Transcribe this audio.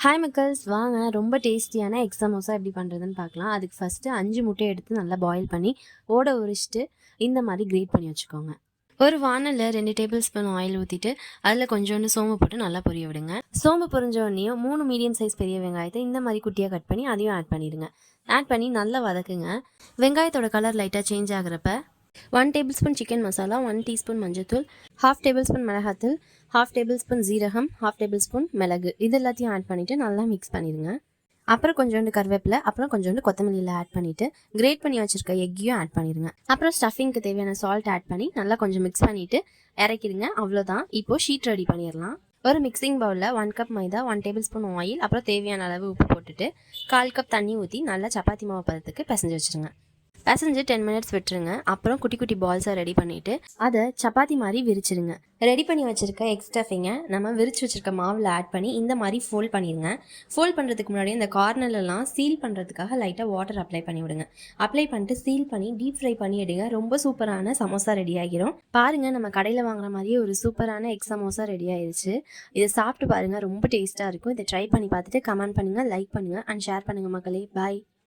Hi மக்கள்ஸ், வாங்க ரொம்ப டேஸ்டியான எக் சமோசா எப்படி பண்ணுறதுன்னு பார்க்கலாம். அதுக்கு ஃபஸ்ட்டு 5 முட்டையை எடுத்து நல்லா பாயில் பண்ணி ஓட உரிச்சிட்டு இந்த மாதிரி கிரேட் பண்ணி வச்சுக்கோங்க. ஒரு வானலில் 2 டேபிள் ஸ்பூன் ஆயில் ஊற்றிட்டு அதில் கொஞ்சோண்டு சோம்பு போட்டு நல்லா பொரிய விடுங்க. சோம்பு பொரிஞ்ச உடனேயும் 3 மீடியம் சைஸ் பெரிய வெங்காயத்தை இந்த மாதிரி குட்டியாக கட் பண்ணி அதையும் ஆட் பண்ணிடுங்க. ஆட் பண்ணி நல்லா வதக்குங்க. வெங்காயத்தோட கலர் லைட்டாக சேஞ்ச் ஆகிறப்ப 1 table spoon chicken masala, 1 teaspoon மஞ்சத்தூள், 1/2 டேபிள் ஸ்பூன் மிளகாத்தூள், 1/2 டேபிள் ஸ்பூன் ஜீரகம், 1/2 டேபிள் ஸ்பூன் மிளகு இது எல்லாத்தையும் ஆட் பண்ணிவிட்டு நல்லா மிக்ஸ் பண்ணிடுங்க. அப்புறம் கொஞ்சோண்டு கருவேப்பிலை, அப்புறம் கொஞ்சோண்டு கொத்தமல்லியில் ஆட் பண்ணிவிட்டு கிரேட் பண்ணி வச்சுருக்க எக்கையும் ஆட் பண்ணிடுங்க. அப்புறம் ஸ்டஃபிங்க்கு தேவையான சால்ட் ஆட் பண்ணி நல்லா கொஞ்சம் மிக்ஸ் பண்ணிவிட்டு இறக்கிடுங்க. அவ்வளோதான். இப்போது ஷீட் ரெடி பண்ணிடலாம். ஒரு மிக்சிங் பவுலில் 1 கப் மைதா, 1 டேபிள் ஸ்பூன் ஆயில், அப்புறம் தேவையான அளவு உப்பு போட்டுட்டு 1/4 கப் தண்ணி ஊற்றி நல்லா சப்பாத்தி மாவு பதத்துக்கு பிசைஞ்சு வச்சுருங்க. பிசைஞ்சு 10 மினிட்ஸ் விட்டுருங்க. அப்புறம் குட்டி குட்டி பால்ஸை ரெடி பண்ணிவிட்டு அதை சப்பாத்தி மாதிரி விரிச்சிருங்க. ரெடி பண்ணி வச்சுருக்க எக் ஸ்டஃபிங்கை நம்ம விரிச்சு வச்சுருக்க மாவில் ஆட் பண்ணி இந்த மாதிரி ஃபோல்ட் பண்ணிடுங்க. ஃபோல்ட் பண்ணுறதுக்கு முன்னாடி இந்த கார்னர்லலாம் சீல் பண்ணுறதுக்காக லைட்டாக வாட்டர் அப்ளை பண்ணி விடுங்க. அப்ளை பண்ணிட்டு சீல் பண்ணி டீப் ஃப்ரை பண்ணி எடுங்க. ரொம்ப சூப்பரான சமோசா ரெடி ஆகிரும். பாருங்கள், நம்ம கடையில் வாங்குற மாதிரியே ஒரு சூப்பரான எக் சமோசா ரெடி ஆயிடுச்சு. இதை சாப்பிட்டு பாருங்கள், ரொம்ப டேஸ்ட்டாக இருக்கும். இதை ட்ரை பண்ணி பார்த்துட்டு கமெண்ட் பண்ணுங்கள், லைக் பண்ணுங்கள் அண்ட் ஷேர் பண்ணுங்கள் மக்களே. பாய்.